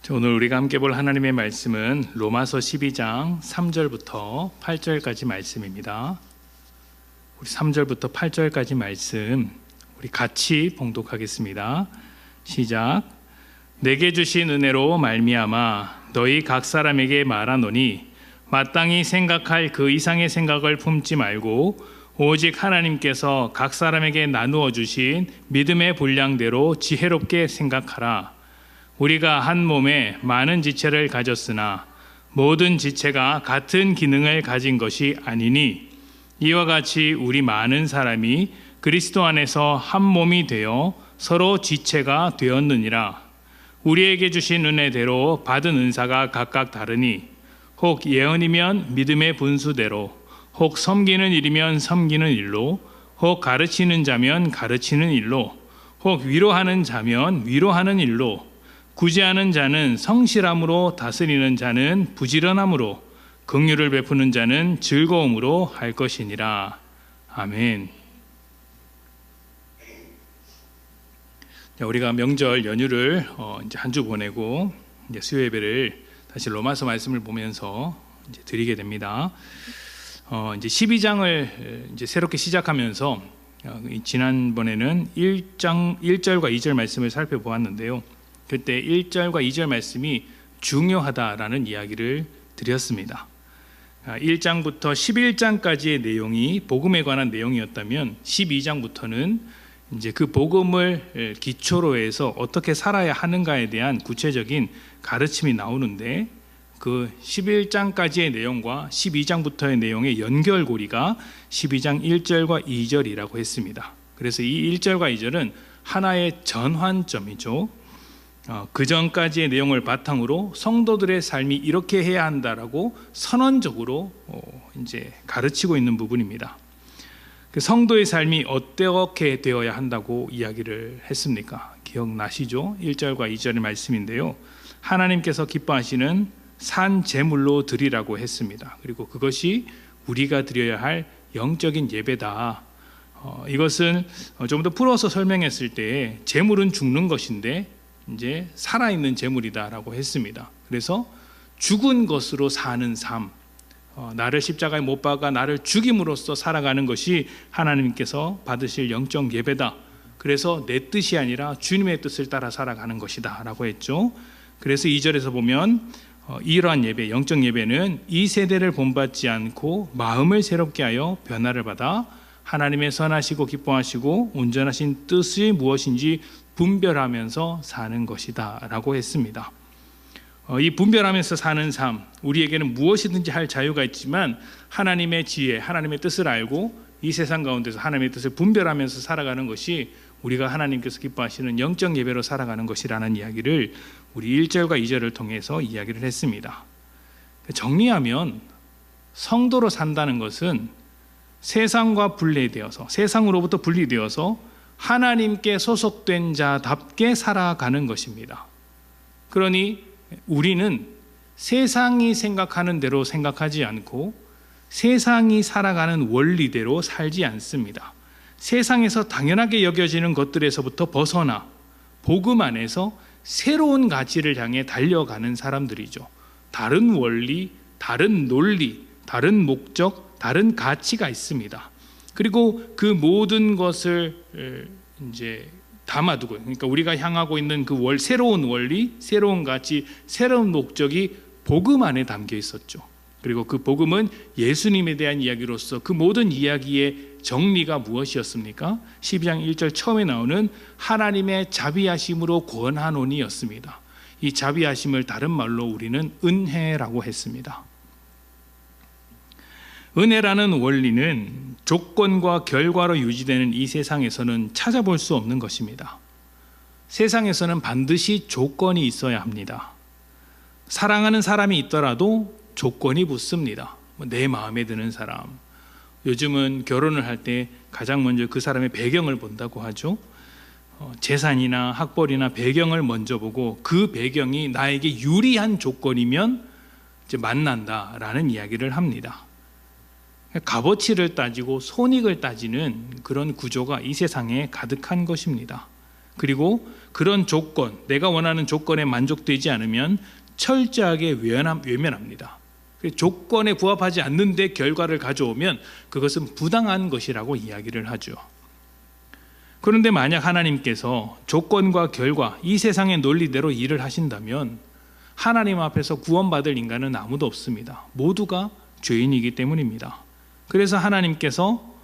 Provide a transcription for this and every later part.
오늘 우리가 함께 볼 하나님의 말씀은 로마서 12장 3절부터 8절까지 말씀입니다. 우리 3절부터 8절까지 말씀 우리 같이 봉독하겠습니다. 시작. 내게 주신 은혜로 말미암아 너희 각 사람에게 말하노니 마땅히 생각할 그 이상의 생각을 품지 말고 오직 하나님께서 각 사람에게 나누어 주신 믿음의 분량대로 지혜롭게 생각하라. 우리가 한 몸에 많은 지체를 가졌으나 모든 지체가 같은 기능을 가진 것이 아니니 이와 같이 우리 많은 사람이 그리스도 안에서 한 몸이 되어 서로 지체가 되었느니라. 우리에게 주신 은혜대로 받은 은사가 각각 다르니 혹 예언이면 믿음의 분수대로, 혹 섬기는 일이면 섬기는 일로, 혹 가르치는 자면 가르치는 일로, 혹 위로하는 자면 위로하는 일로, 구제하는 자는 성실함으로, 다스리는 자는 부지런함으로, 긍휼을 베푸는 자는 즐거움으로 할 것이니라. 아멘. 우리가 명절 연휴를 이제 한 주 보내고 이제 수요 예배를 다시 로마서 말씀을 보면서 이제 드리게 됩니다. 이제 12장을 이제 새롭게 시작하면서 지난번에는 1절과 2절 말씀을 살펴보았는데요. 그때 1절과 2절 말씀이 중요하다라는 이야기를 드렸습니다. 1장부터 11장까지의 내용이 복음에 관한 내용이었다면 12장부터는 이제 그 복음을 기초로 해서 어떻게 살아야 하는가에 대한 구체적인 가르침이 나오는데 그 11장까지의 내용과 12장부터의 내용의 연결고리가 12장 1절과 2절이라고 했습니다. 그래서 이 1절과 2절은 하나의 전환점이죠. 그 전까지의 내용을 바탕으로 성도들의 삶이 이렇게 해야 한다라고 선언적으로 이제 가르치고 있는 부분입니다. 그 성도의 삶이 어떻게 되어야 한다고 이야기를 했습니까? 기억나시죠? 1절과 2절의 말씀인데요. 하나님께서 기뻐하시는 산 제물로 드리라고 했습니다. 그리고 그것이 우리가 드려야 할 영적인 예배다. 이것은 좀 더 풀어서 설명했을 때 제물은 죽는 것인데 이제 살아있는 제물이다라고 했습니다. 그래서 죽은 것으로 사는 삶, 나를 십자가에 못 박아 나를 죽임으로써 살아가는 것이 하나님께서 받으실 영적 예배다. 그래서 내 뜻이 아니라 주님의 뜻을 따라 살아가는 것이다 라고 했죠. 그래서 2절에서 보면 이러한 예배, 영적 예배는 이 세대를 본받지 않고 마음을 새롭게 하여 변화를 받아 하나님의 선하시고 기뻐하시고 온전하신 뜻이 무엇인지 분별하면서 사는 것이다 라고 했습니다. 이 분별하면서 사는 삶, 우리에게는 무엇이든지 할 자유가 있지만 하나님의 지혜, 하나님의 뜻을 알고 이 세상 가운데서 하나님의 뜻을 분별하면서 살아가는 것이 우리가 하나님께서 기뻐하시는 영적 예배로 살아가는 것이라는 이야기를 우리 1절과 2절을 통해서 이야기를 했습니다. 정리하면 성도로 산다는 것은 세상과 분리되어서, 세상으로부터 분리되어서 하나님께 소속된 자답게 살아가는 것입니다. 그러니 우리는 세상이 생각하는 대로 생각하지 않고 세상이 살아가는 원리대로 살지 않습니다. 세상에서 당연하게 여겨지는 것들에서부터 벗어나 복음 안에서 새로운 가치를 향해 달려가는 사람들이죠. 다른 원리, 다른 논리, 다른 목적, 다른 가치가 있습니다. 그리고 그 모든 것을 이제 담아두고, 그러니까 우리가 향하고 있는 그 새로운 원리, 새로운 가치, 새로운 목적이 복음 안에 담겨 있었죠. 그리고 그 복음은 예수님에 대한 이야기로서 그 모든 이야기의 정리가 무엇이었습니까? 12장 1절 처음에 나오는 하나님의 자비하심으로 권하노니였습니다. 이 자비하심을 다른 말로 우리는 은혜라고 했습니다. 은혜라는 원리는 조건과 결과로 유지되는 이 세상에서는 찾아볼 수 없는 것입니다. 세상에서는 반드시 조건이 있어야 합니다. 사랑하는 사람이 있더라도 조건이 붙습니다. 내 마음에 드는 사람. 요즘은 결혼을 할 때 가장 먼저 그 사람의 배경을 본다고 하죠. 재산이나 학벌이나 배경을 먼저 보고 그 배경이 나에게 유리한 조건이면 이제 만난다라는 이야기를 합니다. 값어치를 따지고 손익을 따지는 그런 구조가 이 세상에 가득한 것입니다. 그리고 그런 조건, 내가 원하는 조건에 만족되지 않으면 철저하게 외면합니다. 조건에 부합하지 않는데 결과를 가져오면 그것은 부당한 것이라고 이야기를 하죠. 그런데 만약 하나님께서 조건과 결과, 이 세상의 논리대로 일을 하신다면 하나님 앞에서 구원받을 인간은 아무도 없습니다. 모두가 죄인이기 때문입니다. 그래서 하나님께서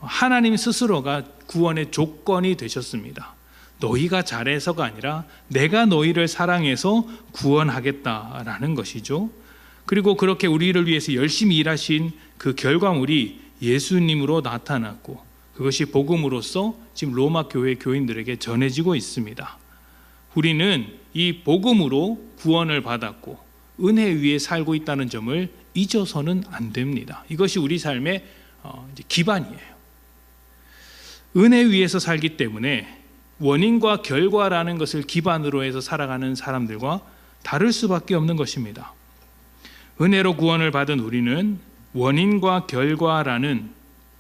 하나님 스스로가 구원의 조건이 되셨습니다. 너희가 잘해서가 아니라 내가 너희를 사랑해서 구원하겠다라는 것이죠. 그리고 그렇게 우리를 위해서 열심히 일하신 그 결과물이 예수님으로 나타났고, 그것이 복음으로서 지금 로마 교회 교인들에게 전해지고 있습니다. 우리는 이 복음으로 구원을 받았고 은혜 위에 살고 있다는 점을 잊어서는 안 됩니다. 이것이 우리 삶의 기반이에요. 은혜 위에서 살기 때문에 원인과 결과라는 것을 기반으로 해서 살아가는 사람들과 다를 수밖에 없는 것입니다. 은혜로 구원을 받은 우리는 원인과 결과라는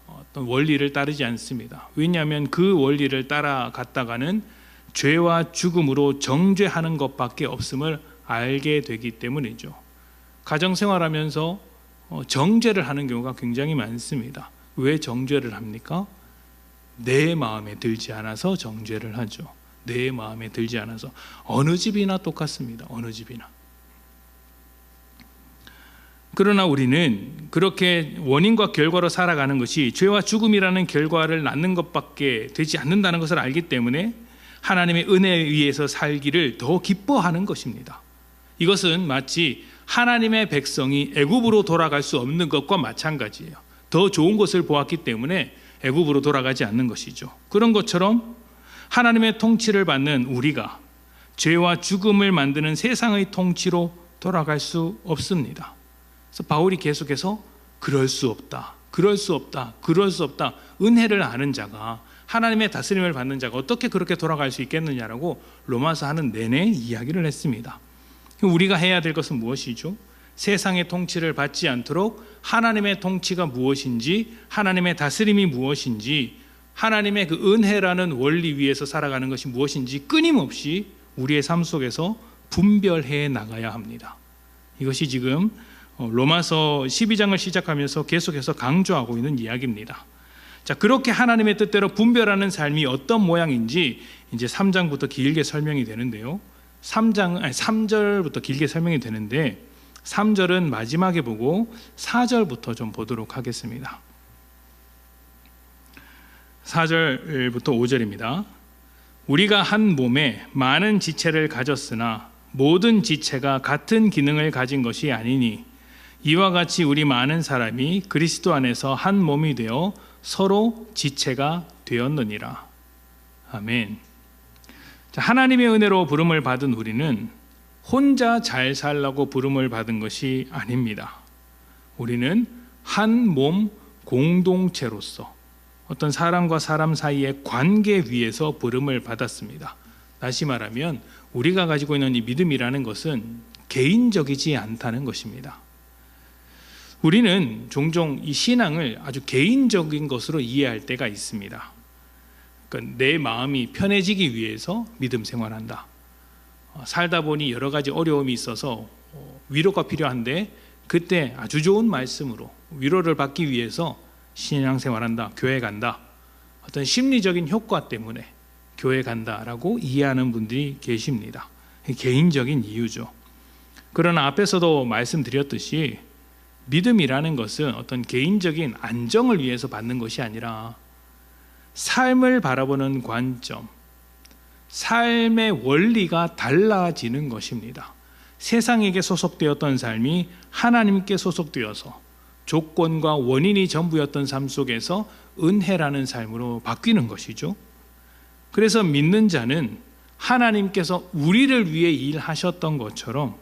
어떤 원리를 따르지 않습니다. 왜냐하면 그 원리를 따라갔다가는 죄와 죽음으로 정죄하는 것밖에 없음을 알게 되기 때문이죠. 가정생활하면서 정죄를 하는 경우가 굉장히 많습니다. 왜 정죄를 합니까? 내 마음에 들지 않아서 정죄를 하죠. 내 마음에 들지 않아서. 어느 집이나 똑같습니다. 어느 집이나. 그러나 우리는 그렇게 원인과 결과로 살아가는 것이 죄와 죽음이라는 결과를 낳는 것밖에 되지 않는다는 것을 알기 때문에 하나님의 은혜에 의해서 살기를 더 기뻐하는 것입니다. 이것은 마치 하나님의 백성이 애굽으로 돌아갈 수 없는 것과 마찬가지예요. 더 좋은 것을 보았기 때문에 애굽으로 돌아가지 않는 것이죠. 그런 것처럼 하나님의 통치를 받는 우리가 죄와 죽음을 만드는 세상의 통치로 돌아갈 수 없습니다. 그래서 바울이 계속해서 그럴 수 없다, 그럴 수 없다, 그럴 수 없다. 은혜를 아는 자가, 하나님의 다스림을 받는 자가 어떻게 그렇게 돌아갈 수 있겠느냐라고 로마서 하는 내내 이야기를 했습니다. 우리가 해야 될 것은 무엇이죠? 세상의 통치를 받지 않도록 하나님의 통치가 무엇인지, 하나님의 다스림이 무엇인지, 하나님의 그 은혜라는 원리 위에서 살아가는 것이 무엇인지 끊임없이 우리의 삶 속에서 분별해 나가야 합니다. 이것이 지금 로마서 12장을 시작하면서 계속해서 강조하고 있는 이야기입니다. 자, 그렇게 하나님의 뜻대로 분별하는 삶이 어떤 모양인지 이제 3장부터 길게 설명이 되는데요. 3절부터 길게 설명이 되는데 3절은 마지막에 보고 4절부터 좀 보도록 하겠습니다. 4절부터 5절입니다. 우리가 한 몸에 많은 지체를 가졌으나 모든 지체가 같은 기능을 가진 것이 아니니 이와 같이 우리 많은 사람이 그리스도 안에서 한 몸이 되어 서로 지체가 되었느니라. 아멘. 자, 하나님의 은혜로 부름을 받은 우리는 혼자 잘 살라고 부름을 받은 것이 아닙니다. 우리는 한 몸 공동체로서 어떤 사람과 사람 사이의 관계 위에서 부름을 받았습니다. 다시 말하면 우리가 가지고 있는 이 믿음이라는 것은 개인적이지 않다는 것입니다. 우리는 종종 이 신앙을 아주 개인적인 것으로 이해할 때가 있습니다. 그러니까 내 마음이 편해지기 위해서 믿음 생활한다. 살다 보니 여러 가지 어려움이 있어서 위로가 필요한데 그때 아주 좋은 말씀으로 위로를 받기 위해서 신앙생활한다, 교회 간다. 어떤 심리적인 효과 때문에 교회 간다라고 이해하는 분들이 계십니다. 개인적인 이유죠. 그러나 앞에서도 말씀드렸듯이 믿음이라는 것은 어떤 개인적인 안정을 위해서 받는 것이 아니라 삶을 바라보는 관점, 삶의 원리가 달라지는 것입니다. 세상에게 소속되었던 삶이 하나님께 소속되어서 조건과 원인이 전부였던 삶 속에서 은혜라는 삶으로 바뀌는 것이죠. 그래서 믿는 자는 하나님께서 우리를 위해 일하셨던 것처럼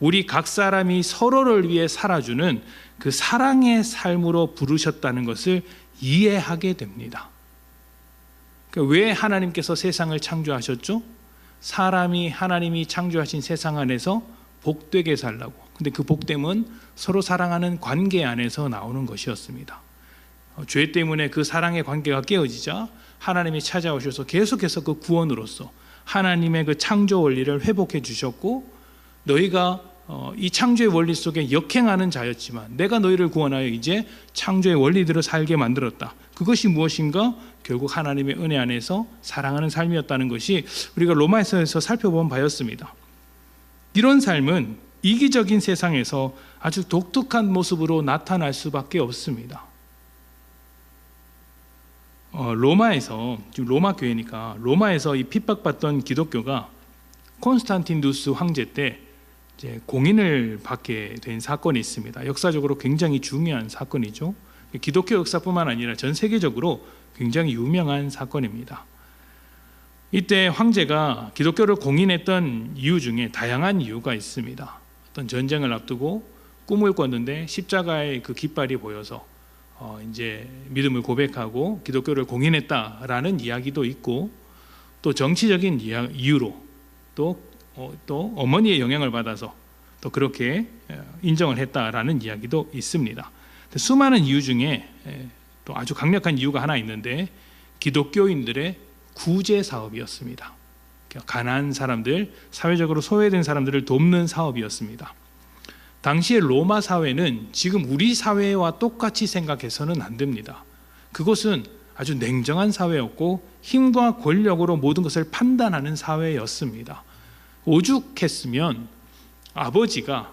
우리 각 사람이 서로를 위해 살아주는 그 사랑의 삶으로 부르셨다는 것을 이해하게 됩니다. 그러니까 왜 하나님께서 세상을 창조하셨죠? 사람이 하나님이 창조하신 세상 안에서 복되게 살라고. 근데 그 복됨은 서로 사랑하는 관계 안에서 나오는 것이었습니다. 죄 때문에 그 사랑의 관계가 깨어지자 하나님이 찾아오셔서 계속해서 그 구원으로서 하나님의 그 창조 원리를 회복해 주셨고, 너희가 이 창조의 원리 속에 역행하는 자였지만 내가 너희를 구원하여 이제 창조의 원리대로 살게 만들었다. 그것이 무엇인가? 결국 하나님의 은혜 안에서 사랑하는 삶이었다는 것이 우리가 로마서에서 살펴본 바였습니다. 이런 삶은 이기적인 세상에서 아주 독특한 모습으로 나타날 수밖에 없습니다. 로마에서, 지금 로마 교회니까 로마에서 이 핍박받던 기독교가 콘스탄티누스 황제 때 이제 공인을 받게 된 사건이 있습니다. 역사적으로 굉장히 중요한 사건이죠. 기독교 역사뿐만 아니라 전 세계적으로 굉장히 유명한 사건입니다. 이때 황제가 기독교를 공인했던 이유 중에 다양한 이유가 있습니다. 어떤 전쟁을 앞두고 꿈을 꿨는데 십자가의 그 깃발이 보여서 이제 믿음을 고백하고 기독교를 공인했다라는 이야기도 있고, 또 정치적인 이유로 또 어머니의 영향을 받아서 또 그렇게 인정을 했다라는 이야기도 있습니다. 수많은 이유 중에 또 아주 강력한 이유가 하나 있는데, 기독교인들의 구제 사업이었습니다. 가난한 사람들, 사회적으로 소외된 사람들을 돕는 사업이었습니다. 당시의 로마 사회는 지금 우리 사회와 똑같이 생각해서는 안 됩니다. 그것은 아주 냉정한 사회였고 힘과 권력으로 모든 것을 판단하는 사회였습니다. 오죽했으면 아버지가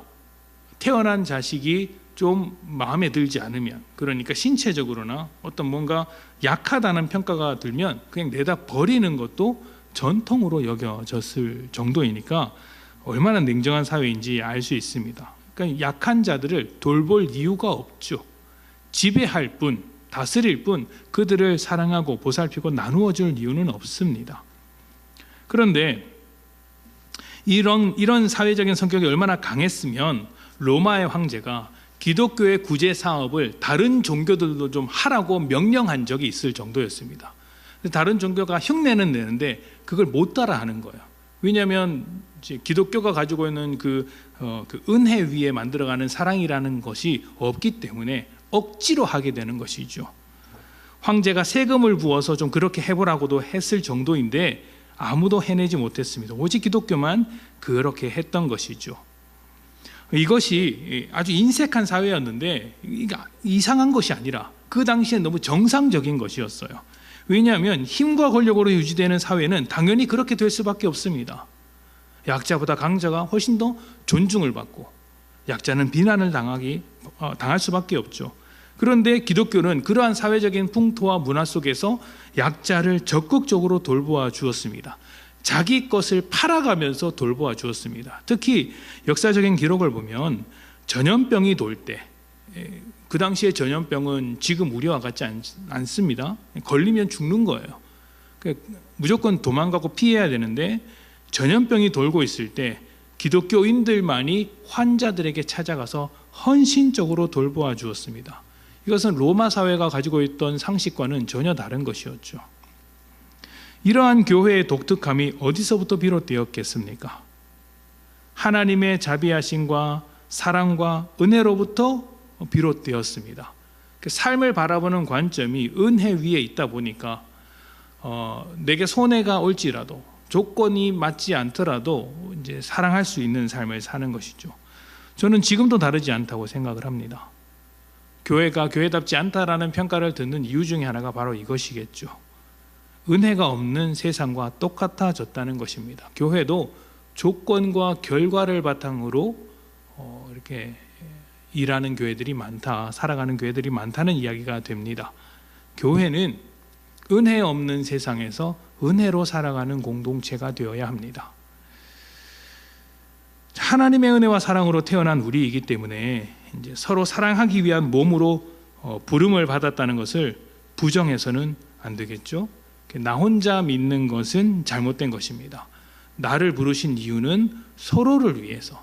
태어난 자식이 좀 마음에 들지 않으면, 그러니까 신체적으로나 어떤 뭔가 약하다는 평가가 들면 그냥 내다 버리는 것도 전통으로 여겨졌을 정도이니까 얼마나 냉정한 사회인지 알 수 있습니다. 그러니까 약한 자들을 돌볼 이유가 없죠. 지배할 뿐, 다스릴 뿐, 그들을 사랑하고 보살피고 나누어 줄 이유는 없습니다. 그런데 이런 사회적인 성격이 얼마나 강했으면 로마의 황제가 기독교의 구제 사업을 다른 종교들도 좀 하라고 명령한 적이 있을 정도였습니다. 다른 종교가 흉내는 내는데 그걸 못 따라하는 거예요. 왜냐하면 이제 기독교가 가지고 있는 그 은혜 위에 만들어가는 사랑이라는 것이 없기 때문에 억지로 하게 되는 것이죠. 황제가 세금을 부어서 좀 그렇게 해보라고도 했을 정도인데 아무도 해내지 못했습니다. 오직 기독교만 그렇게 했던 것이죠. 이것이 아주 인색한 사회였는데 이상한 것이 아니라 그 당시엔 너무 정상적인 것이었어요. 왜냐하면 힘과 권력으로 유지되는 사회는 당연히 그렇게 될 수밖에 없습니다. 약자보다 강자가 훨씬 더 존중을 받고 약자는 비난을 당할 수밖에 없죠. 그런데 기독교는 그러한 사회적인 풍토와 문화 속에서 약자를 적극적으로 돌보아 주었습니다. 자기 것을 팔아가면서 돌보아 주었습니다. 특히 역사적인 기록을 보면 전염병이 돌 때, 그 당시에 전염병은 지금 우리와 같지 않습니다. 걸리면 죽는 거예요. 무조건 도망가고 피해야 되는데 전염병이 돌고 있을 때 기독교인들만이 환자들에게 찾아가서 헌신적으로 돌보아 주었습니다. 이것은 로마 사회가 가지고 있던 상식과는 전혀 다른 것이었죠. 이러한 교회의 독특함이 어디서부터 비롯되었겠습니까? 하나님의 자비하심과 사랑과 은혜로부터 비롯되었습니다. 삶을 바라보는 관점이 은혜 위에 있다 보니까 내게 손해가 올지라도 조건이 맞지 않더라도 이제 사랑할 수 있는 삶을 사는 것이죠. 저는 지금도 다르지 않다고 생각을 합니다. 교회가 교회답지 않다라는 평가를 듣는 이유 중에 하나가 바로 이것이겠죠. 은혜가 없는 세상과 똑같아졌다는 것입니다. 교회도 조건과 결과를 바탕으로 이렇게 일하는 교회들이 많다, 살아가는 교회들이 많다는 이야기가 됩니다. 교회는 은혜 없는 세상에서 은혜로 살아가는 공동체가 되어야 합니다. 하나님의 은혜와 사랑으로 태어난 우리이기 때문에 이제 서로 사랑하기 위한 몸으로 부름을 받았다는 것을 부정해서는 안 되겠죠. 나 혼자 믿는 것은 잘못된 것입니다. 나를 부르신 이유는 서로를 위해서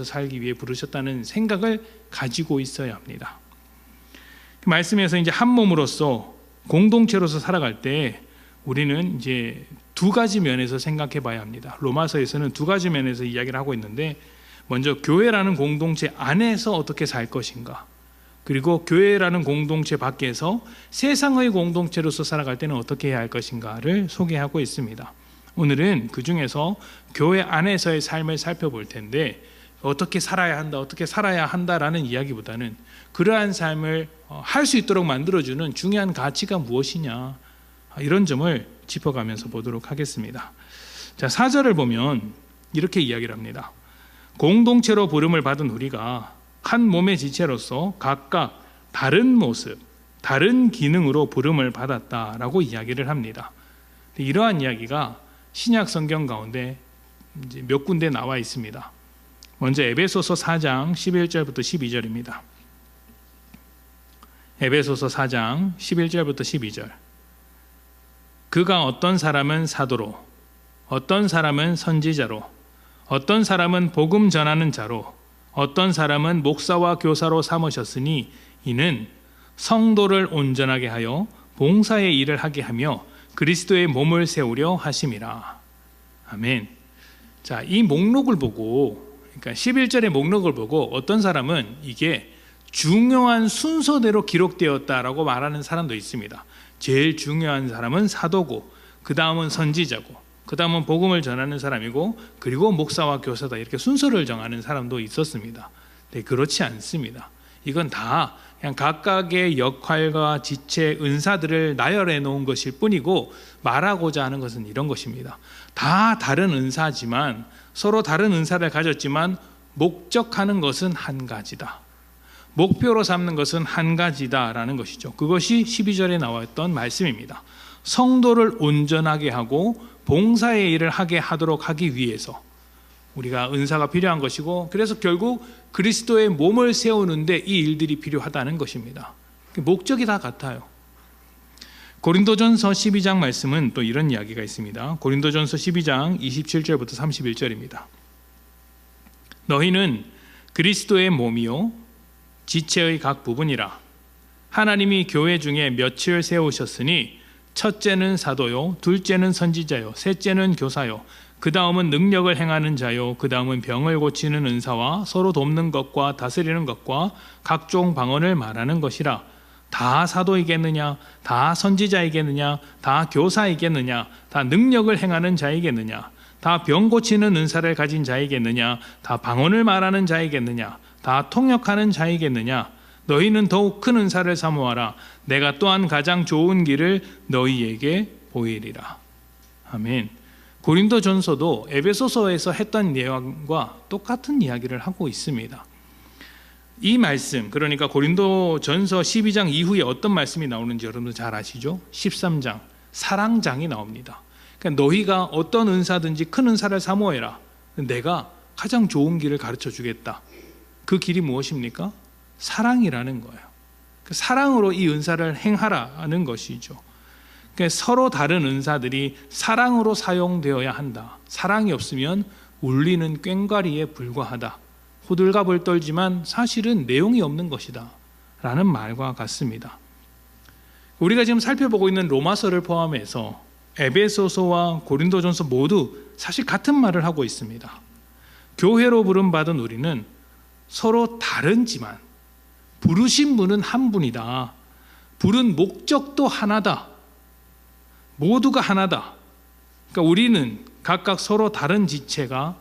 살기 위해 부르셨다는 생각을 가지고 있어야 합니다. 말씀에서 이제 한 몸으로서 공동체로서 살아갈 때 우리는 이제 두 가지 면에서 생각해 봐야 합니다. 로마서에서는 두 가지 면에서 이야기를 하고 있는데, 먼저 교회라는 공동체 안에서 어떻게 살 것인가, 그리고 교회라는 공동체 밖에서 세상의 공동체로서 살아갈 때는 어떻게 해야 할 것인가를 소개하고 있습니다. 오늘은 그 중에서 교회 안에서의 삶을 살펴볼 텐데, 어떻게 살아야 한다, 어떻게 살아야 한다라는 이야기보다는 그러한 삶을 할 수 있도록 만들어주는 중요한 가치가 무엇이냐, 이런 점을 짚어가면서 보도록 하겠습니다. 자, 4절을 보면 이렇게 이야기를 합니다. 공동체로 부름을 받은 우리가 한 몸의 지체로서 각각 다른 모습, 다른 기능으로 부름을 받았다라고 이야기를 합니다. 이러한 이야기가 신약 성경 가운데 이제 몇 군데 나와 있습니다. 먼저 에베소서 4장 11절부터 12절입니다. 에베소서 4장 11절부터 12절. 그가 어떤 사람은 사도로, 어떤 사람은 선지자로, 어떤 사람은 복음 전하는 자로, 어떤 사람은 목사와 교사로 삼으셨으니 이는 성도를 온전하게 하여 봉사의 일을 하게 하며 그리스도의 몸을 세우려 하심이라. 아멘. 자, 이 목록을 보고, 그러니까 11절의 목록을 보고 어떤 사람은 이게 중요한 순서대로 기록되었다라고 말하는 사람도 있습니다. 제일 중요한 사람은 사도고, 그 다음은 선지자고, 그 다음은 복음을 전하는 사람이고, 그리고 목사와 교사다, 이렇게 순서를 정하는 사람도 있었습니다. 네, 그렇지 않습니다. 이건 다 그냥 각각의 역할과 지체, 은사들을 나열해 놓은 것일 뿐이고, 말하고자 하는 것은 이런 것입니다. 다 다른 은사지만, 서로 다른 은사를 가졌지만 목적하는 것은 한 가지다, 목표로 삼는 것은 한 가지다라는 것이죠. 그것이 12절에 나왔던 말씀입니다. 성도를 온전하게 하고 봉사의 일을 하도록 하기 위해서 우리가 은사가 필요한 것이고, 그래서 결국 그리스도의 몸을 세우는데 이 일들이 필요하다는 것입니다. 목적이 다 같아요. 고린도전서 12장 말씀은 또 이런 이야기가 있습니다. 고린도전서 12장 27절부터 31절입니다. 너희는 그리스도의 몸이요 지체의 각 부분이라. 하나님이 교회 중에 몇을 세우셨으니 첫째는 사도요, 둘째는 선지자요, 셋째는 교사요, 그 다음은 능력을 행하는 자요, 그 다음은 병을 고치는 은사와 서로 돕는 것과 다스리는 것과 각종 방언을 말하는 것이라. 다 사도이겠느냐, 다 선지자이겠느냐, 다 교사이겠느냐, 다 능력을 행하는 자이겠느냐, 다 병 고치는 은사를 가진 자이겠느냐, 다 방언을 말하는 자이겠느냐, 다 통역하는 자이겠느냐. 너희는 더욱 큰 은사를 사모하라. 내가 또한 가장 좋은 길을 너희에게 보이리라. 아멘. 고린도전서도 에베소서에서 했던 내용과 똑같은 이야기를 하고 있습니다. 이 말씀, 그러니까 고린도전서 12장 이후에 어떤 말씀이 나오는지 여러분들 잘 아시죠? 13장 사랑장이 나옵니다. 그러니까 너희가 어떤 은사든지 큰 은사를 사모해라. 내가 가장 좋은 길을 가르쳐 주겠다. 그 길이 무엇입니까? 사랑이라는 거예요. 그 사랑으로 이 은사를 행하라는 것이죠. 그러니까 서로 다른 은사들이 사랑으로 사용되어야 한다. 사랑이 없으면 울리는 꽹과리에 불과하다. 호들갑을 떨지만 사실은 내용이 없는 것이다 라는 말과 같습니다. 우리가 지금 살펴보고 있는 로마서를 포함해서 에베소서와 고린도전서 모두 사실 같은 말을 하고 있습니다. 교회로 부름받은 우리는 서로 다르지만 부르신 분은 한 분이다. 부른 목적도 하나다. 모두가 하나다. 그러니까 우리는 각각 서로 다른 지체가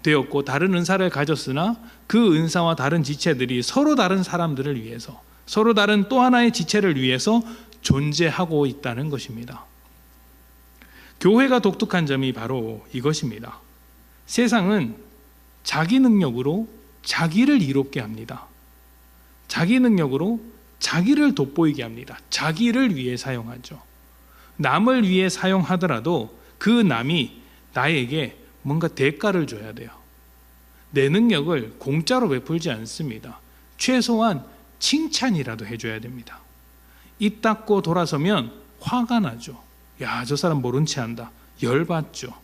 되었고 다른 은사를 가졌으나 그 은사와 다른 지체들이 서로 다른 사람들을 위해서, 서로 다른 또 하나의 지체를 위해서 존재하고 있다는 것입니다. 교회가 독특한 점이 바로 이것입니다. 세상은 자기 능력으로 자기를 이롭게 합니다. 자기 능력으로 자기를 돋보이게 합니다. 자기를 위해 사용하죠. 남을 위해 사용하더라도 그 남이 나에게 뭔가 대가를 줘야 돼요. 내 능력을 공짜로 베풀지 않습니다. 최소한 칭찬이라도 해줘야 됩니다. 입 닫고 돌아서면 화가 나죠. 야, 저 사람 모른 체 한다. 열받죠.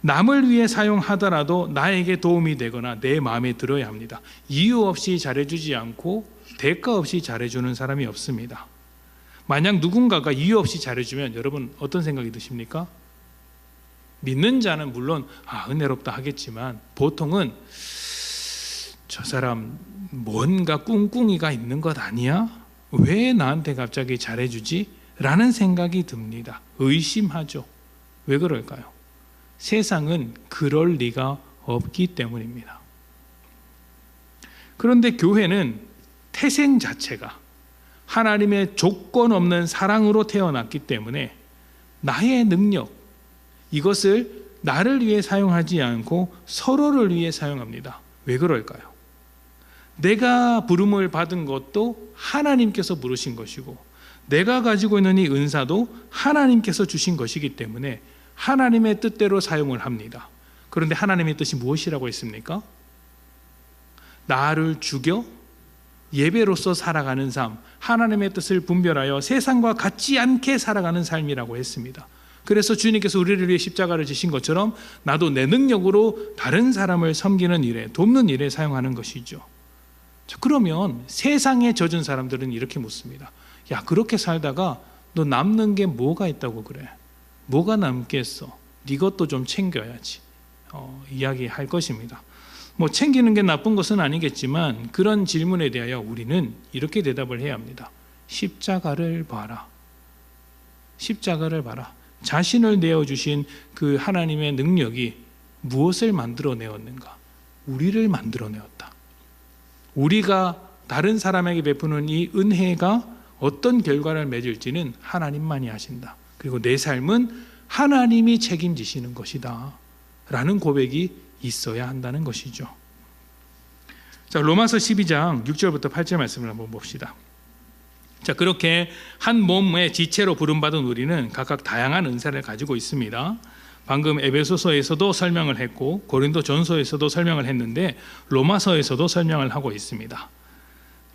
남을 위해 사용하더라도 나에게 도움이 되거나 내 마음에 들어야 합니다. 이유 없이 잘해주지 않고 대가 없이 잘해주는 사람이 없습니다. 만약 누군가가 이유 없이 잘해주면 여러분 어떤 생각이 드십니까? 믿는 자는 물론 은혜롭다 하겠지만 보통은 저 사람 뭔가 꿍꿍이가 있는 것 아니야? 왜 나한테 갑자기 잘해주지? 라는 생각이 듭니다. 의심하죠. 왜 그럴까요? 세상은 그럴 리가 없기 때문입니다. 그런데 교회는 태생 자체가 하나님의 조건 없는 사랑으로 태어났기 때문에 나의 능력, 이것을 나를 위해 사용하지 않고 서로를 위해 사용합니다. 왜 그럴까요? 내가 부름을 받은 것도 하나님께서 부르신 것이고 내가 가지고 있는 이 은사도 하나님께서 주신 것이기 때문에 하나님의 뜻대로 사용을 합니다. 그런데 하나님의 뜻이 무엇이라고 했습니까? 나를 죽여 예배로서 살아가는 삶, 하나님의 뜻을 분별하여 세상과 같지 않게 살아가는 삶이라고 했습니다. 그래서 주님께서 우리를 위해 십자가를 지신 것처럼 나도 내 능력으로 다른 사람을 섬기는 일에, 돕는 일에 사용하는 것이죠. 자, 그러면 세상에 젖은 사람들은 이렇게 묻습니다. 야, 그렇게 살다가 너 남는 게 뭐가 있다고 그래? 뭐가 남겠어? 네 것도 좀 챙겨야지. 이야기할 것입니다. 뭐 챙기는 게 나쁜 것은 아니겠지만 그런 질문에 대하여 우리는 이렇게 대답을 해야 합니다. 십자가를 봐라. 십자가를 봐라. 자신을 내어주신 그 하나님의 능력이 무엇을 만들어내었는가? 우리를 만들어내었다. 우리가 다른 사람에게 베푸는 이 은혜가 어떤 결과를 맺을지는 하나님만이 아신다. 그리고 내 삶은 하나님이 책임지시는 것이다 라는 고백이 있어야 한다는 것이죠. 자, 로마서 12장 6절부터 8절 말씀을 한번 봅시다. 자, 그렇게 한 몸의 지체로 부름받은 우리는 각각 다양한 은사를 가지고 있습니다. 방금 에베소서에서도 설명을 했고 고린도전서에서도 설명을 했는데 로마서에서도 설명을 하고 있습니다.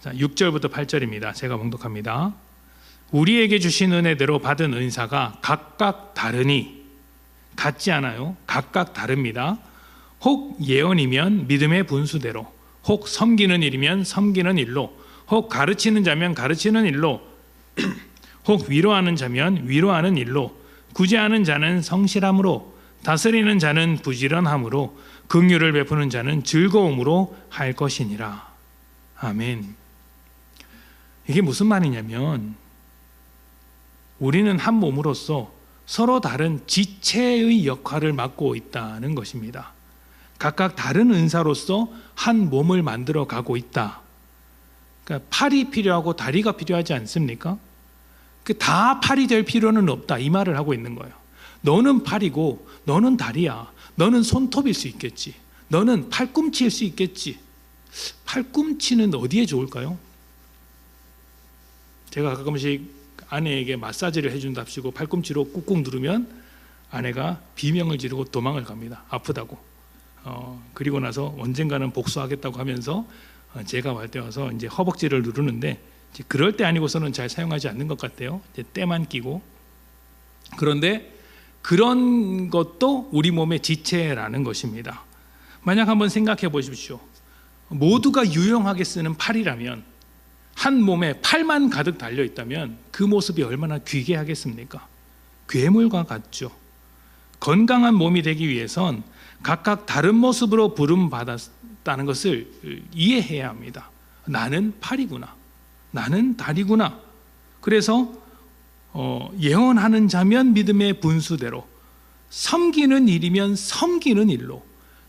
자, 6절부터 8절입니다. 제가 봉독합니다. 우리에게 주신 은혜대로 받은 은사가 각각 다르니, 같지 않아요. 각각 다릅니다. 혹 예언이면 믿음의 분수대로, 혹 섬기는 일이면 섬기는 일로, 혹 가르치는 자면 가르치는 일로, 혹 위로하는 자면 위로하는 일로, 구제하는 자는 성실함으로, 다스리는 자는 부지런함으로, 긍휼을 베푸는 자는 즐거움으로 할 것이니라. 아멘. 이게 무슨 말이냐면 우리는 한 몸으로서 서로 다른 지체의 역할을 맡고 있다는 것입니다. 각각 다른 은사로서 한 몸을 만들어 가고 있다. 그러니까 팔이 필요하고 다리가 필요하지 않습니까? 다 팔이 될 필요는 없다, 이 말을 하고 있는 거예요. 너는 팔이고 너는 다리야. 너는 손톱일 수 있겠지. 너는 팔꿈치일 수 있겠지. 팔꿈치는 어디에 좋을까요? 제가 가끔씩 아내에게 마사지를 해준답시고 팔꿈치로 꾹꾹 누르면 아내가 비명을 지르고 도망을 갑니다. 아프다고. 그리고 나서 언젠가는 복수하겠다고 하면서 제가 갈 때 와서 이제 허벅지를 누르는데 이제 그럴 때 아니고서는 잘 사용하지 않는 것 같아요. 이제 때만 끼고. 그런데 그런 것도 우리 몸의 지체라는 것입니다. 만약 한번 생각해 보십시오. 모두가 유용하게 쓰는 팔이라면, 한 몸에 팔만 가득 달려 있다면 그 모습이 얼마나 귀괴하겠습니까? 괴물과 같죠. 건강한 몸이 되기 위해선 각각 다른 모습으로 부름받았다는 것을 이해해야 합니다. 나는 팔이구나. 나는 다리구나. 그래서 예언하는 자면 믿음의 분수대로, 섬기는 일이면 섬기는 일로,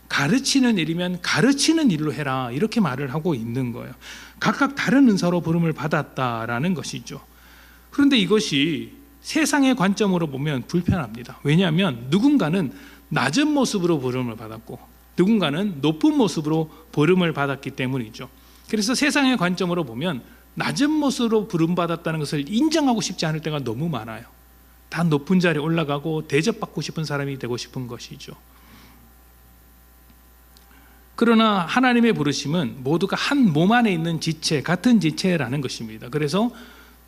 가르치는 일이면 가르치는 일로 해라, 이렇게 말을 하고 있는 거예요. 각각 다른 은사로 부름을 받았다라는 것이죠. 그런데 이것이 세상의 관점으로 보면 불편합니다. 왜냐하면 누군가는 낮은 모습으로 부름을 받았고 누군가는 높은 모습으로 부름을 받았기 때문이죠. 그래서 세상의 관점으로 보면 낮은 모습으로 부름받았다는 것을 인정하고 싶지 않을 때가 너무 많아요. 다 높은 자리에 올라가고 대접받고 싶은 사람이 되고 싶은 것이죠. 그러나 하나님의 부르심은 모두가 한 몸 안에 있는 지체, 같은 지체라는 것입니다. 그래서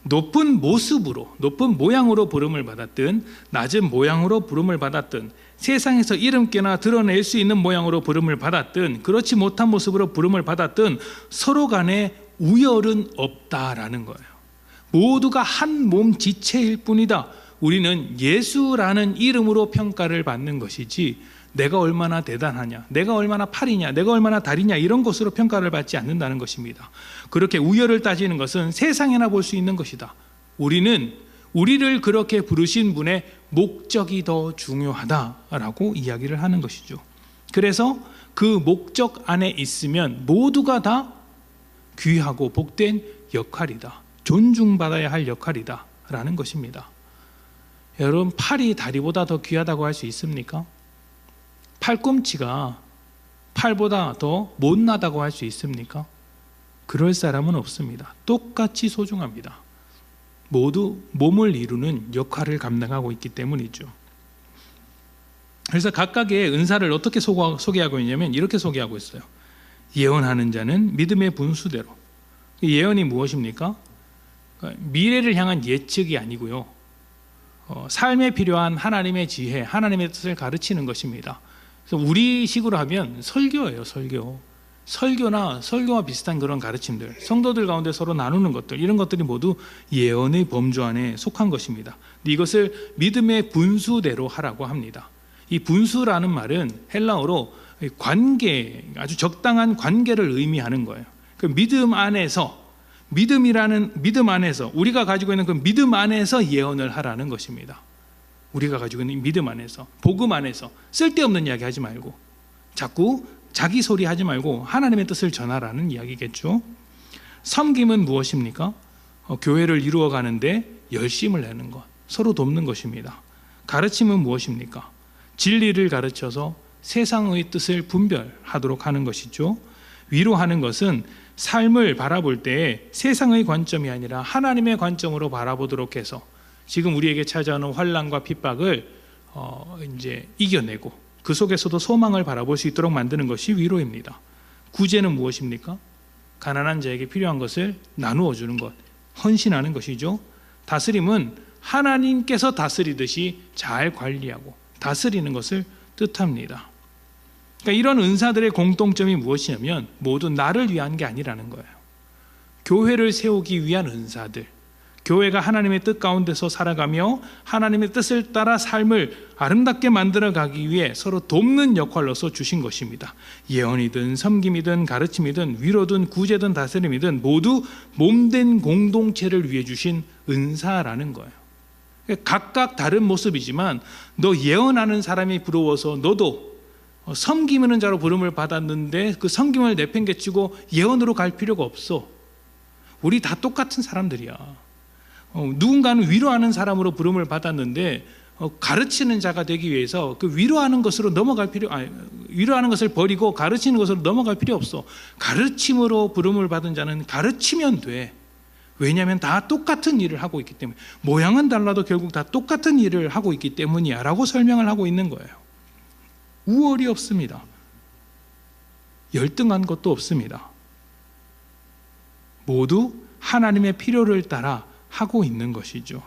높은 모습으로, 높은 모양으로 부름을 받았든 낮은 모양으로 부름을 받았든 세상에서 이름께나 드러낼 수 있는 모양으로 부름을 받았든 그렇지 못한 모습으로 부름을 받았든 서로 간에 우열은 없다라는 거예요. 모두가 한 몸 지체일 뿐이다. 우리는 예수라는 이름으로 평가를 받는 것이지 내가 얼마나 대단하냐, 내가 얼마나 팔이냐, 내가 얼마나 다리냐, 이런 것으로 평가를 받지 않는다는 것입니다. 그렇게 우열을 따지는 것은 세상에나 볼 수 있는 것이다. 우리를 그렇게 부르신 분의 목적이 더 중요하다라고 이야기를 하는 것이죠. 그래서 그 목적 안에 있으면 모두가 다 귀하고 복된 역할이다, 존중받아야 할 역할이다 라는 것입니다. 여러분, 팔이 다리보다 더 귀하다고 할 수 있습니까? 팔꿈치가 팔보다 더 못나다고 할 수 있습니까? 그럴 사람은 없습니다. 똑같이 소중합니다. 모두 몸을 이루는 역할을 감당하고 있기 때문이죠. 그래서 각각의 은사를 어떻게 소개하고 있냐면 이렇게 소개하고 있어요. 예언하는 자는 믿음의 분수대로. 예언이 무엇입니까? 미래를 향한 예측이 아니고요, 삶에 필요한 하나님의 지혜, 하나님의 뜻을 가르치는 것입니다. 그래서 우리식으로 하면 설교예요. 설교나 설교와 비슷한 그런 가르침들, 성도들 가운데 서로 나누는 것들, 이런 것들이 모두 예언의 범주 안에 속한 것입니다. 이것을 믿음의 분수대로 하라고 합니다. 이 분수라는 말은 헬라어로 관계, 아주 적당한 관계를 의미하는 거예요. 그 믿음 안에서, 믿음 안에서, 우리가 가지고 있는 그 믿음 안에서 예언을 하라는 것입니다. 우리가 가지고 있는 믿음 안에서, 복음 안에서, 쓸데없는 이야기 하지 말고, 자꾸 자기 소리 하지 말고 하나님의 뜻을 전하라는 이야기겠죠. 섬김은 무엇입니까? 교회를 이루어 가는데 열심을 내는 것, 서로 돕는 것입니다. 가르침은 무엇입니까? 진리를 가르쳐서 세상의 뜻을 분별하도록 하는 것이죠. 위로하는 것은 삶을 바라볼 때 세상의 관점이 아니라 하나님의 관점으로 바라보도록 해서 지금 우리에게 찾아오는 환난과 핍박을 이제 이겨내고 그 속에서도 소망을 바라볼 수 있도록 만드는 것이 위로입니다. 구제는 무엇입니까? 가난한 자에게 필요한 것을 나누어 주는 것, 헌신하는 것이죠. 다스림은 하나님께서 다스리듯이 잘 관리하고 다스리는 것을 뜻합니다. 그러니까 이런 은사들의 공통점이 무엇이냐면 모두 나를 위한 게 아니라는 거예요. 교회를 세우기 위한 은사들, 교회가 하나님의 뜻 가운데서 살아가며 하나님의 뜻을 따라 삶을 아름답게 만들어가기 위해 서로 돕는 역할로서 주신 것입니다. 예언이든 섬김이든 가르침이든 위로든 구제든 다스림이든 모두 몸된 공동체를 위해 주신 은사라는 거예요. 각각 다른 모습이지만 너 예언하는 사람이 부러워서 너도 섬기는 자로 부름을 받았는데 그 섬김을 내팽개치고 예언으로 갈 필요가 없어. 우리 다 똑같은 사람들이야. 누군가는 위로하는 사람으로 부름을 받았는데 가르치는 자가 되기 위해서 그 위로하는 것으로 위로하는 것을 버리고 가르치는 것으로 넘어갈 필요 없어. 가르침으로 부름을 받은 자는 가르치면 돼. 왜냐하면 다 똑같은 일을 하고 있기 때문에. 모양은 달라도 결국 다 똑같은 일을 하고 있기 때문이야 라고 설명을 하고 있는 거예요. 우월이 없습니다. 열등한 것도 없습니다. 모두 하나님의 필요를 따라 하고 있는 것이죠.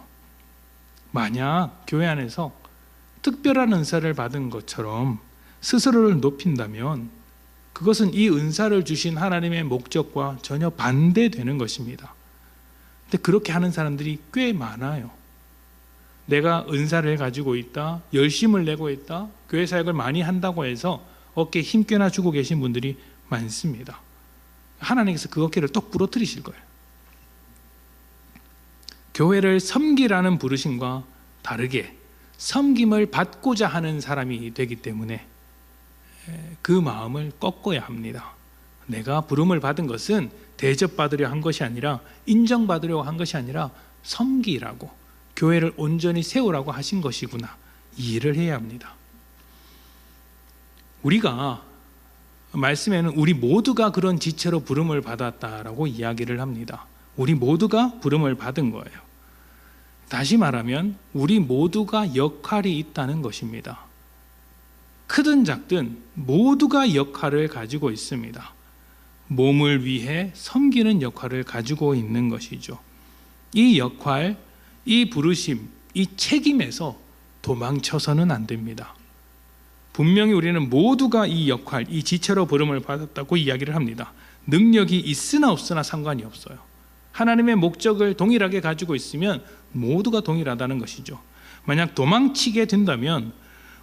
만약 교회 안에서 특별한 은사를 받은 것처럼 스스로를 높인다면 그것은 이 은사를 주신 하나님의 목적과 전혀 반대되는 것입니다. 근데 그렇게 하는 사람들이 꽤 많아요. 내가 은사를 가지고 있다, 열심을 내고 있다, 교회 사역을 많이 한다고 해서 어깨에 힘 꽤나 주고 계신 분들이 많습니다. 하나님께서 그 어깨를 똑 부러뜨리실 거예요. 교회를 섬기라는 부르심과 다르게 섬김을 받고자 하는 사람이 되기 때문에 그 마음을 꺾어야 합니다. 내가 부름을 받은 것은 대접받으려 한 것이 아니라 인정받으려고 한 것이 아니라 섬기라고, 교회를 온전히 세우라고 하신 것이구나, 이해를 해야 합니다. 우리가 말씀에는 우리 모두가 그런 지체로 부름을 받았다라고 이야기를 합니다. 우리 모두가 부름을 받은 거예요. 다시 말하면 우리 모두가 역할이 있다는 것입니다. 크든 작든 모두가 역할을 가지고 있습니다. 몸을 위해 섬기는 역할을 가지고 있는 것이죠. 이 역할, 이 부르심, 이 책임에서 도망쳐서는 안 됩니다. 분명히 우리는 모두가 이 역할, 이 지체로 부름을 받았다고 이야기를 합니다. 능력이 있으나 없으나 상관이 없어요. 하나님의 목적을 동일하게 가지고 있으면 모두가 동일하다는 것이죠. 만약 도망치게 된다면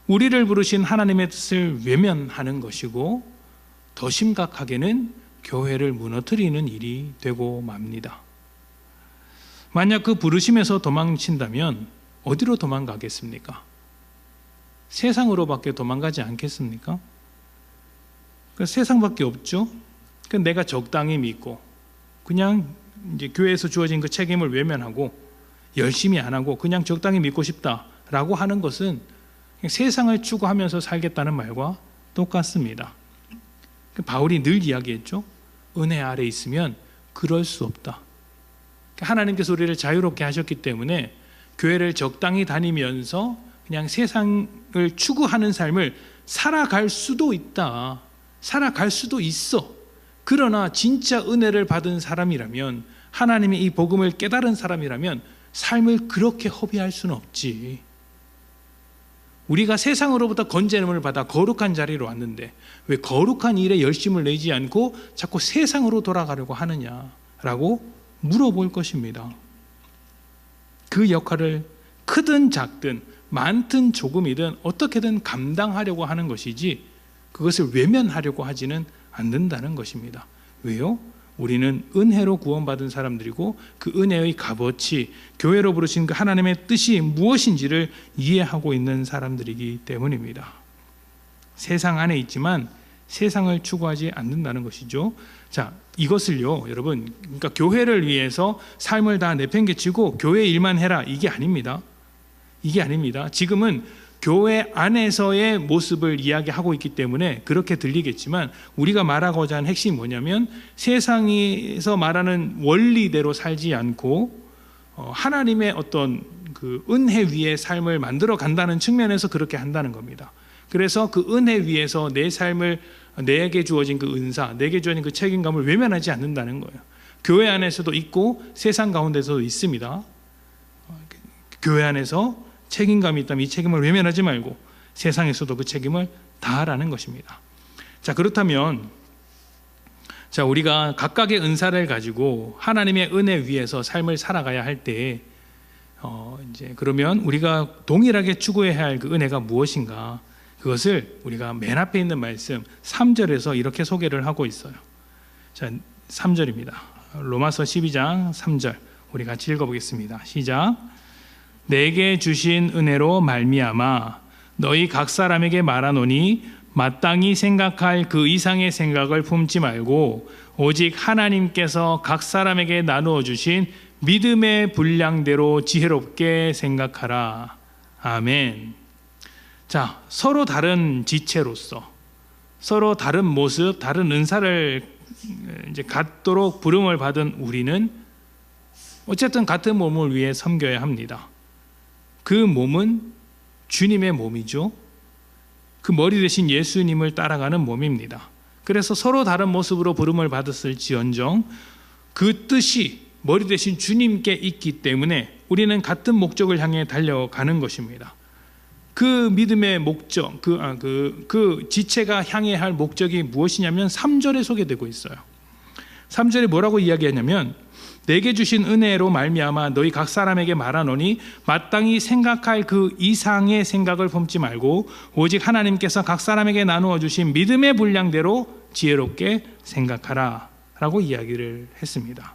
우리를 부르신 하나님의 뜻을 외면하는 것이고, 더 심각하게는 교회를 무너뜨리는 일이 되고 맙니다. 만약 그 부르심에서 도망친다면 어디로 도망가겠습니까? 세상으로밖에 도망가지 않겠습니까? 세상밖에 없죠. 내가 적당히 믿고 그냥 이제 교회에서 주어진 그 책임을 외면하고 열심히 안 하고 그냥 적당히 믿고 싶다라고 하는 것은 세상을 추구하면서 살겠다는 말과 똑같습니다. 바울이 늘 이야기했죠. 은혜 아래 있으면 그럴 수 없다. 하나님께서 우리를 자유롭게 하셨기 때문에 교회를 적당히 다니면서 그냥 세상을 추구하는 삶을 살아갈 수도 있다. 살아갈 수도 있어. 그러나 진짜 은혜를 받은 사람이라면, 하나님의 이 복음을 깨달은 사람이라면 삶을 그렇게 허비할 수는 없지. 우리가 세상으로부터 건재함을 받아 거룩한 자리로 왔는데 왜 거룩한 일에 열심을 내지 않고 자꾸 세상으로 돌아가려고 하느냐라고 물어볼 것입니다. 그 역할을 크든 작든 많든 조금이든 어떻게든 감당하려고 하는 것이지 그것을 외면하려고 하지는 않는다는 것입니다. 왜요? 우리는 은혜로 구원받은 사람들이고 그 은혜의 값어치, 교회로 부르신 그 하나님의 뜻이 무엇인지를 이해하고 있는 사람들이기 때문입니다. 세상 안에 있지만 세상을 추구하지 않는다는 것이죠. 자, 이것을요, 여러분, 그러니까 교회를 위해서 삶을 다 내팽개치고 교회 일만 해라, 이게 아닙니다. 이게 아닙니다. 지금은 교회 안에서의 모습을 이야기하고 있기 때문에 그렇게 들리겠지만, 우리가 말하고자 하는 핵심이 뭐냐면 세상에서 말하는 원리대로 살지 않고 하나님의 어떤 그 은혜 위의 삶을 만들어 간다는 측면에서 그렇게 한다는 겁니다. 그래서 그 은혜 위에서 내 삶을, 내게 주어진 그 은사, 내게 주어진 그 책임감을 외면하지 않는다는 거예요. 교회 안에서도 있고 세상 가운데서도 있습니다. 교회 안에서 책임감이 있다면 이 책임을 외면하지 말고 세상에서도 그 책임을 다하라는 것입니다. 자, 그렇다면 자, 우리가 각각의 은사를 가지고 하나님의 은혜 위에서 삶을 살아가야 할 때 이제 그러면 우리가 동일하게 추구해야 할 그 은혜가 무엇인가? 그것을 우리가 맨 앞에 있는 말씀 3절에서 이렇게 소개를 하고 있어요. 자, 3절입니다. 로마서 12장 3절 우리 같이 읽어보겠습니다. 시작. 내게 주신 은혜로 말미암아 너희 각 사람에게 말하노니 마땅히 생각할 그 이상의 생각을 품지 말고 오직 하나님께서 각 사람에게 나누어 주신 믿음의 분량대로 지혜롭게 생각하라. 아멘. 자, 서로 다른 지체로서 서로 다른 모습, 다른 은사를 이제 갖도록 부름을 받은 우리는 어쨌든 같은 몸을 위해 섬겨야 합니다. 그 몸은 주님의 몸이죠. 그 머리 대신 예수님을 따라가는 몸입니다. 그래서 서로 다른 모습으로 부름을 받았을지언정 그 뜻이 머리 대신 주님께 있기 때문에 우리는 같은 목적을 향해 달려가는 것입니다. 그 믿음의 목적, 그 지체가 향해야 할 목적이 무엇이냐면 3절에 소개되고 있어요. 3절에 뭐라고 이야기하냐면 내게 주신 은혜로 말미암아 너희 각 사람에게 말하노니 마땅히 생각할 그 이상의 생각을 품지 말고 오직 하나님께서 각 사람에게 나누어 주신 믿음의 분량대로 지혜롭게 생각하라 라고 이야기를 했습니다.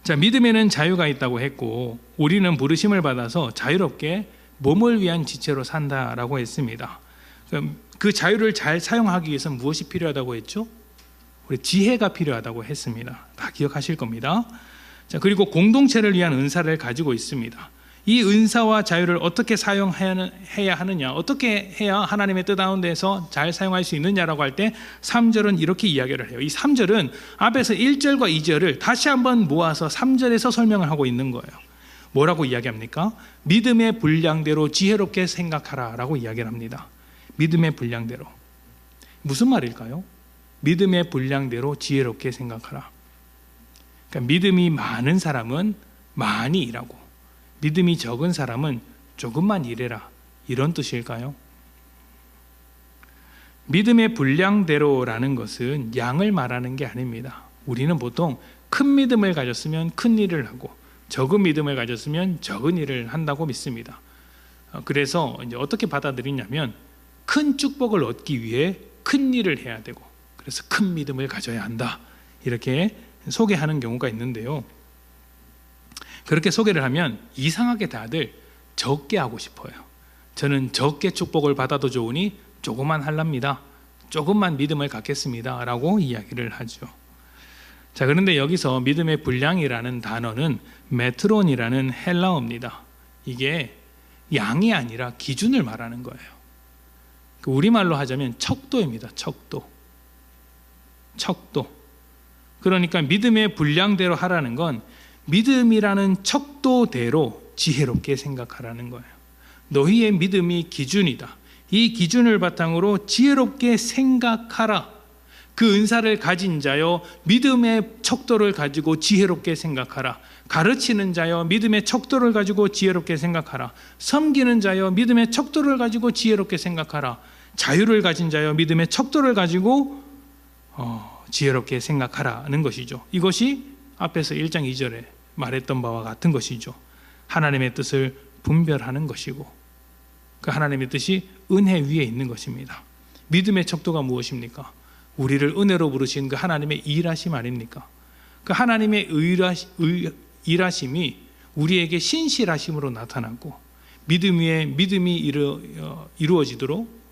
자, 믿음에는 자유가 있다고 했고 우리는 부르심을 받아서 자유롭게 몸을 위한 지체로 산다라고 했습니다. 그 자유를 잘 사용하기 위해서 무엇이 필요하다고 했죠? 우리 지혜가 필요하다고 했습니다. 다 기억하실 겁니다. 자, 그리고 공동체를 위한 은사를 가지고 있습니다. 이 은사와 자유를 어떻게 사용해야 하느냐, 어떻게 해야 하나님의 뜻 가운데서 잘 사용할 수 있느냐라고 할 때 3절은 이렇게 이야기를 해요. 이 3절은 앞에서 1절과 2절을 다시 한번 모아서 3절에서 설명을 하고 있는 거예요. 뭐라고 이야기합니까? 믿음의 분량대로 지혜롭게 생각하라 라고 이야기를 합니다. 믿음의 분량대로. 무슨 말일까요? 믿음의 분량대로 지혜롭게 생각하라. 그러니까 믿음이 많은 사람은 많이 일하고 믿음이 적은 사람은 조금만 일해라, 이런 뜻일까요? 믿음의 분량대로라는 것은 양을 말하는 게 아닙니다. 우리는 보통 큰 믿음을 가졌으면 큰 일을 하고 적은 믿음을 가졌으면 적은 일을 한다고 믿습니다. 그래서 이제 어떻게 받아들이냐면 큰 축복을 얻기 위해 큰 일을 해야 되고, 그래서 큰 믿음을 가져야 한다, 이렇게 소개하는 경우가 있는데요. 그렇게 소개를 하면 이상하게 다들 적게 하고 싶어요. 저는 적게 축복을 받아도 좋으니 조금만 할랍니다, 조금만 믿음을 갖겠습니다 라고 이야기를 하죠. 자, 그런데 여기서 믿음의 분량이라는 단어는 메트론이라는 헬라어입니다. 이게 양이 아니라 기준을 말하는 거예요. 우리말로 하자면 척도입니다. 척도. 그러니까 믿음의 분량대로 하라는 건 믿음이라는 척도대로 지혜롭게 생각하라는 거예요. 너희의 믿음이 기준이다. 이 기준을 바탕으로 지혜롭게 생각하라. 그 은사를 가진 자여 믿음의 척도를 가지고 지혜롭게 생각하라. 가르치는 자여 믿음의 척도를 가지고 지혜롭게 생각하라. 섬기는 자여 믿음의 척도를 가지고 지혜롭게 생각하라. 자유를 가진 자여 믿음의 척도를 가지고 지혜롭게 생각하라는 것이죠. 이것이 앞에서 1장 2절에 말했던 바와 같은 것이죠. 하나님의 뜻을 분별하는 것이고, 그 하나님의 뜻이 은혜 위에 있는 것입니다. 믿음의 척도가 무엇입니까? 우리를 은혜로 부르신 그 하나님의 일하심 아닙니까? 그 하나님의 일하심이 우리에게 신실하심으로 나타나고, 믿음 위에 믿음이 이루어지도록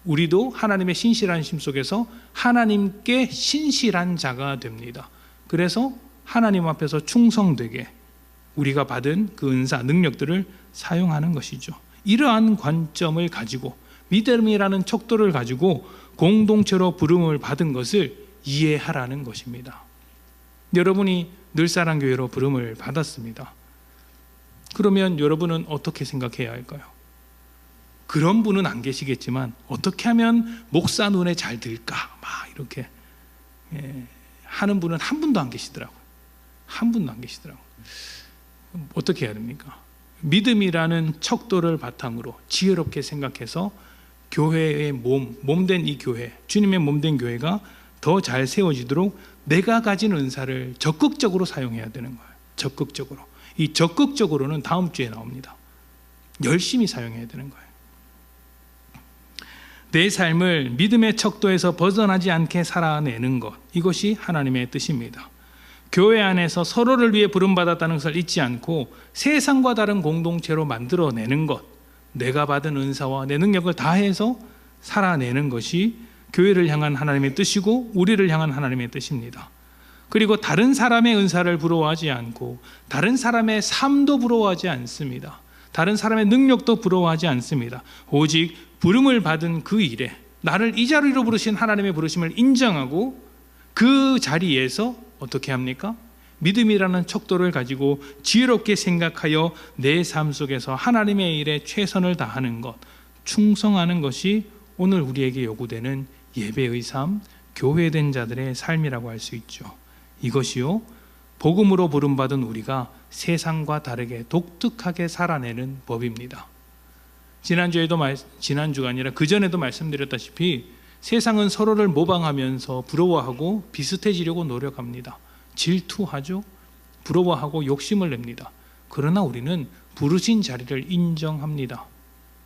우리도 하나님의 신실한 심 속에서 하나님께 신실한 자가 됩니다. 그래서 하나님 앞에서 충성되게 우리가 받은 그 은사, 능력들을 사용하는 것이죠. 이러한 관점을 가지고, 믿음이라는 척도를 가지고 공동체로 부름을 받은 것을 이해하라는 것입니다. 여러분이 늘사랑교회로 부름을 받았습니다. 그러면 여러분은 어떻게 생각해야 할까요? 그런 분은 안 계시겠지만 어떻게 하면 목사 눈에 잘 들까? 막 이렇게 하는 분은 한 분도 안 계시더라고요. 한 분도 안 계시더라고요. 어떻게 해야 됩니까? 믿음이라는 척도를 바탕으로 지혜롭게 생각해서 교회의 몸된 이 교회, 주님의 몸된 교회가 더 잘 세워지도록 내가 가진 은사를 적극적으로 사용해야 되는 거예요. 적극적으로. 이 적극적으로는 다음 주에 나옵니다. 열심히 사용해야 되는 거예요. 내 삶을 믿음의 척도에서 벗어나지 않게 살아내는 것, 이것이 하나님의 뜻입니다. 교회 안에서 서로를 위해 부름받았다는 것을 잊지 않고 세상과 다른 공동체로 만들어내는 것, 내가 받은 은사와 내 능력을 다해서 살아내는 것이 교회를 향한 하나님의 뜻이고 우리를 향한 하나님의 뜻입니다. 그리고 다른 사람의 은사를 부러워하지 않고 다른 사람의 삶도 부러워하지 않습니다. 다른 사람의 능력도 부러워하지 않습니다. 오직 부름을 받은 그 일에 나를 이 자리로 부르신 하나님의 부르심을 인정하고 그 자리에서 어떻게 합니까? 믿음이라는 척도를 가지고 지혜롭게 생각하여 내 삶 속에서 하나님의 일에 최선을 다하는 것, 충성하는 것이 오늘 우리에게 요구되는 예배의 삶, 교회된 자들의 삶이라고 할 수 있죠. 이것이요, 복음으로 부름받은 우리가 세상과 다르게 독특하게 살아내는 법입니다. 지난주가 아니라 그전에도 말씀드렸다시피 세상은 서로를 모방하면서 부러워하고 비슷해지려고 노력합니다. 질투하죠. 부러워하고 욕심을 냅니다. 그러나 우리는 부르신 자리를 인정합니다.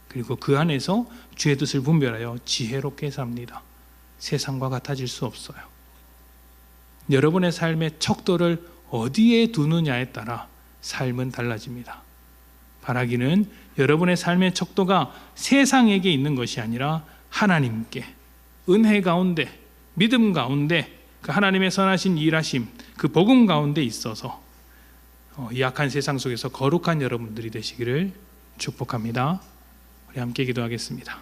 그리고 그 안에서 주의 뜻을 분별하여 지혜롭게 삽니다. 세상과 같아질 수 없어요. 여러분의 삶의 척도를 어디에 두느냐에 따라 삶은 달라집니다. 바라기는 여러분의 삶의 척도가 세상에게 있는 것이 아니라 하나님께, 은혜 가운데, 믿음 가운데, 그 하나님의 선하신 일하심, 그 복음 가운데 있어서 이 악한 세상 속에서 거룩한 여러분들이 되시기를 축복합니다. 우리 함께 기도하겠습니다.